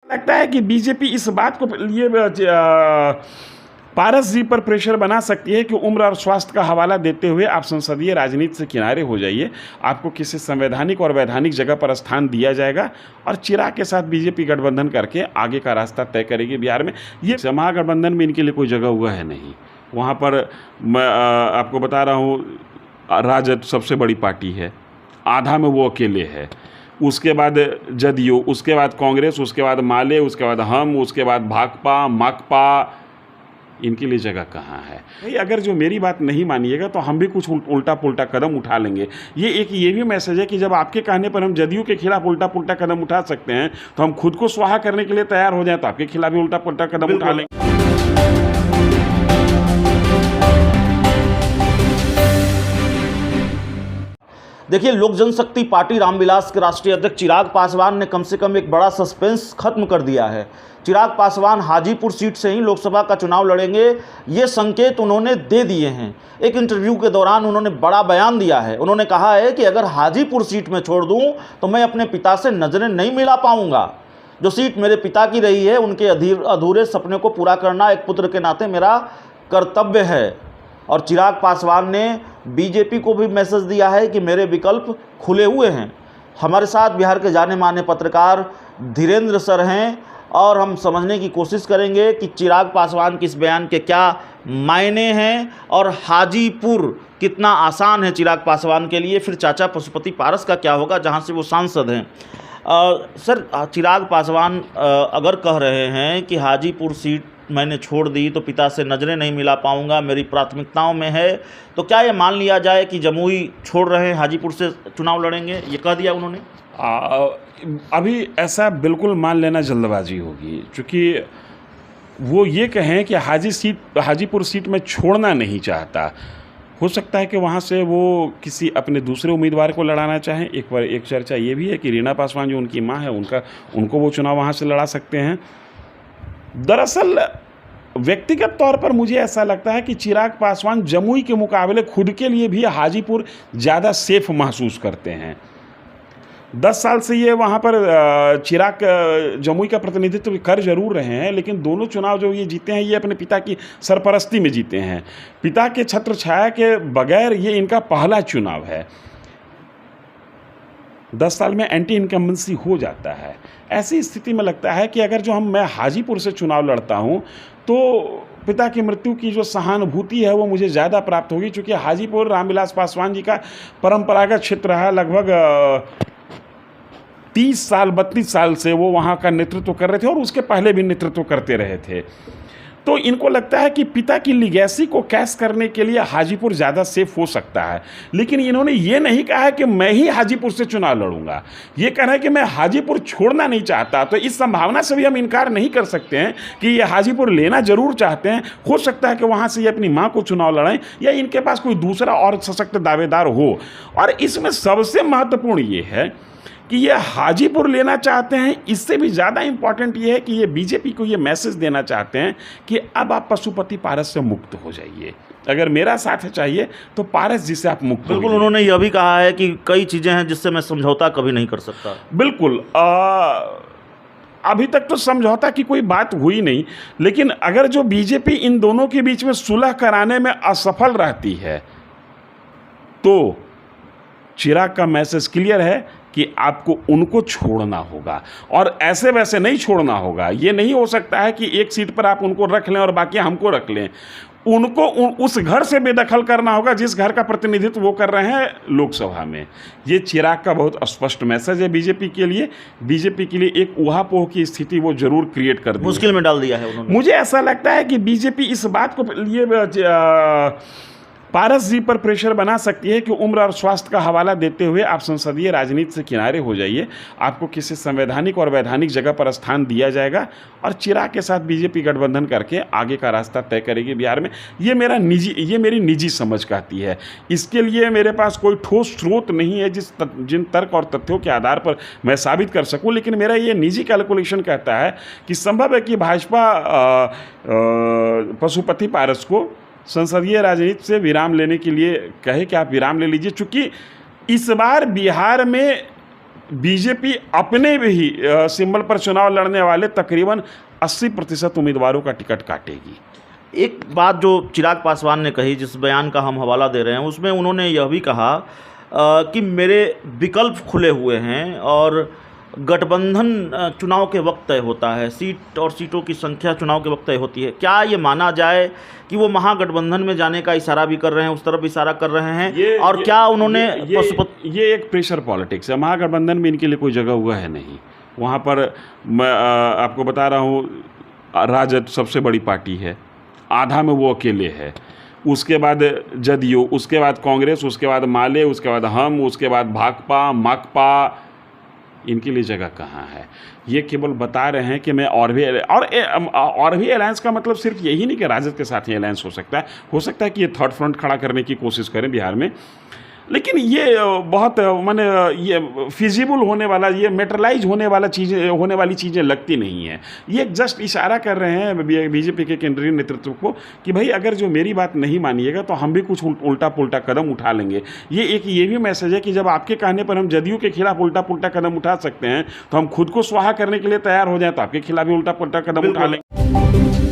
लगता है कि बीजेपी इस बात को लिए पारस जी पर प्रेशर बना सकती है कि उम्र और स्वास्थ्य का हवाला देते हुए आप संसदीय राजनीति से किनारे हो जाइए, आपको किसी संवैधानिक और वैधानिक जगह पर स्थान दिया जाएगा और चिराग के साथ बीजेपी गठबंधन करके आगे का रास्ता तय करेगी बिहार में। ये महागठबंधन में इनके लिए कोई जगह हुआ है नहीं। वहाँ पर मैं आपको बता रहा हूँ, राजद सबसे बड़ी पार्टी है, आधा में वो अकेले है, उसके बाद जदयू, उसके बाद कांग्रेस, उसके बाद माले, उसके बाद हम, उसके बाद भाकपा, माकपा, इनके लिए जगह कहाँ है भाई? अगर जो मेरी बात नहीं मानिएगा तो हम भी कुछ उल्टा पुल्टा कदम उठा लेंगे। ये भी मैसेज है कि जब आपके कहने पर हम जदयू के खिलाफ उल्टा पुल्टा कदम उठा सकते हैं तो हम खुद को स्वाहा करने के लिए तैयार हो जाए तो आपके खिलाफ भी उल्टा पुल्टा कदम उठा लेंगे। देखिए, लोक जनशक्ति पार्टी रामविलास के राष्ट्रीय अध्यक्ष चिराग पासवान ने कम से कम एक बड़ा सस्पेंस खत्म कर दिया है। चिराग पासवान हाजीपुर सीट से ही लोकसभा का चुनाव लड़ेंगे, ये संकेत उन्होंने दे दिए हैं। एक इंटरव्यू के दौरान उन्होंने बड़ा बयान दिया है। उन्होंने कहा है कि अगर हाजीपुर सीट में छोड़ दूं तो मैं अपने पिता से नज़रें नहीं मिला पाऊंगा। जो सीट मेरे पिता की रही है, उनके अधूरे सपने को पूरा करना एक पुत्र के नाते मेरा कर्तव्य है। और चिराग पासवान ने बीजेपी को भी मैसेज दिया है कि मेरे विकल्प खुले हुए हैं। हमारे साथ बिहार के जाने माने पत्रकार धीरेन्द्र सर हैं और हम समझने की कोशिश करेंगे कि चिराग पासवान के इस बयान के क्या मायने हैं और हाजीपुर कितना आसान है चिराग पासवान के लिए। फिर चाचा पशुपति पारस का क्या होगा, जहां से वो सांसद हैं। सर, चिराग पासवान अगर कह रहे हैं कि हाजीपुर सीट मैंने छोड़ दी तो पिता से नज़रें नहीं मिला पाऊंगा, मेरी प्राथमिकताओं में है, तो क्या ये मान लिया जाए कि जमुई छोड़ रहे हैं, हाजीपुर से चुनाव लड़ेंगे, ये कह दिया उन्होंने? अभी ऐसा बिल्कुल मान लेना जल्दबाजी होगी, क्योंकि वो ये कहें कि हाजीपुर सीट में छोड़ना नहीं चाहता। हो सकता है कि वहाँ से वो किसी अपने दूसरे उम्मीदवार को लड़ाना चाहें। एक चर्चा ये भी है कि रीना पासवान जो उनकी माँ है, उनको वो चुनाव वहाँ से लड़ा सकते हैं। दरअसल व्यक्तिगत तौर पर मुझे ऐसा लगता है कि चिराग पासवान जमुई के मुकाबले खुद के लिए भी हाजीपुर ज़्यादा सेफ महसूस करते हैं। 10 साल से ये वहाँ पर चिराग जमुई का प्रतिनिधित्व कर जरूर रहे हैं, लेकिन दोनों चुनाव जो ये जीते हैं, ये अपने पिता की सरपरस्ती में जीते हैं। पिता के छत्र छाया के बगैर ये इनका पहला चुनाव है। 10 साल में एंटी इनकम्बेंसी हो जाता है। ऐसी स्थिति में लगता है कि अगर मैं हाजीपुर से चुनाव लड़ता हूँ तो पिता की मृत्यु की जो सहानुभूति है वो मुझे ज़्यादा प्राप्त होगी, क्योंकि हाजीपुर रामविलास पासवान जी का परंपरागत क्षेत्र है। लगभग 30 साल 32 साल से वो वहाँ का नेतृत्व कर रहे थे और उसके पहले भी नेतृत्व करते रहे थे। तो इनको लगता है कि पिता की लिगेसी को कैश करने के लिए हाजीपुर ज़्यादा सेफ हो सकता है। लेकिन इन्होंने ये नहीं कहा है कि मैं ही हाजीपुर से चुनाव लड़ूंगा, ये कह रहे हैं कि मैं हाजीपुर छोड़ना नहीं चाहता। तो इस संभावना से भी हम इनकार नहीं कर सकते हैं कि ये हाजीपुर लेना जरूर चाहते हैं। हो सकता है कि वहाँ से ये अपनी माँ को चुनाव लड़ें या इनके पास कोई दूसरा और सशक्त दावेदार हो। और इसमें सबसे महत्वपूर्ण ये है कि ये हाजीपुर लेना चाहते हैं। इससे भी ज़्यादा इम्पॉर्टेंट ये है कि ये बीजेपी को ये मैसेज देना चाहते हैं कि अब आप पशुपति पारस से मुक्त हो जाइए। अगर मेरा साथ चाहिए तो पारस जी से आप मुक्त हो। बिल्कुल, उन्होंने यह भी कहा है कि कई चीज़ें हैं जिससे मैं समझौता कभी नहीं कर सकता। बिल्कुल, अभी तक तो समझौता की कोई बात हुई नहीं, लेकिन अगर जो बीजेपी इन दोनों के बीच में सुलह कराने में असफल रहती है तो चिराग का मैसेज क्लियर है कि आपको उनको छोड़ना होगा और ऐसे वैसे नहीं छोड़ना होगा। ये नहीं हो सकता है कि एक सीट पर आप उनको रख लें और बाकी हमको रख लें। उनको उस घर से बेदखल करना होगा जिस घर का प्रतिनिधित्व वो कर रहे हैं लोकसभा में। ये चिराग का बहुत स्पष्ट मैसेज है बीजेपी के लिए। बीजेपी के लिए एक ऊहापोह की स्थिति वो जरूर क्रिएट कर दी, मुश्किल में डाल दिया है उन्होंने। मुझे ऐसा लगता है कि बीजेपी इस बात को लिए पारस जी पर प्रेशर बना सकती है कि उम्र और स्वास्थ्य का हवाला देते हुए आप संसदीय राजनीति से किनारे हो जाइए, आपको किसी संवैधानिक और वैधानिक जगह पर स्थान दिया जाएगा और चिराग के साथ बीजेपी गठबंधन करके आगे का रास्ता तय करेगी बिहार में। ये मेरी निजी समझ कहती है। इसके लिए मेरे पास कोई ठोस स्रोत नहीं है जिन तर्क और तथ्यों के आधार पर मैं साबित कर सकूं, लेकिन मेरा ये निजी कैलकुलेशन कहता है कि संभव है कि भाजपा पशुपति पारस को संसदीय राजनीति से विराम लेने के लिए कहे कि आप विराम ले लीजिए, चूँकि इस बार बिहार में बीजेपी अपने भी सिंबल पर चुनाव लड़ने वाले तकरीबन 80% उम्मीदवारों का टिकट काटेगी। एक बात जो चिराग पासवान ने कही, जिस बयान का हम हवाला दे रहे हैं, उसमें उन्होंने यह भी कहा कि मेरे विकल्प खुले हुए हैं और गठबंधन चुनाव के वक्त तय होता है, सीट और सीटों की संख्या चुनाव के वक्त तय होती है। क्या ये माना जाए कि वो महागठबंधन में जाने का इशारा भी कर रहे हैं, उस तरफ इशारा कर रहे हैं? और क्या उन्होंने ये एक प्रेशर पॉलिटिक्स है। महागठबंधन में इनके लिए कोई जगह हुआ है नहीं। वहाँ पर मैं आपको बता रहा हूँ, राजद सबसे बड़ी पार्टी है, आधा में वो अकेले है, उसके बाद जदयू, उसके बाद कांग्रेस, उसके बाद माले, उसके बाद हम, उसके बाद भाकपा, माकपा, इनके लिए जगह कहाँ है? ये केवल बता रहे हैं कि मैं और भी अलायंस का मतलब सिर्फ यही नहीं कि राजद के साथ ही अलायंस हो सकता है कि ये थर्ड फ्रंट खड़ा करने की कोशिश करें बिहार में, लेकिन ये बहुत माने ये फिजिबल होने वाला, ये मेटरलाइज होने वाली चीज़ें लगती नहीं हैं। ये जस्ट इशारा कर रहे हैं बीजेपी के केंद्रीय नेतृत्व को कि भाई अगर जो मेरी बात नहीं मानिएगा तो हम भी कुछ उल्टा पुल्टा कदम उठा लेंगे। ये भी मैसेज है कि जब आपके कहने पर हम जदयू के खिलाफ उल्टा पुल्टा कदम उठा सकते हैं तो हम खुद को स्वाहा करने के लिए तैयार हो जाएं तो आपके खिलाफ भी उल्टा पुल्टा कदम उठा लेंगे।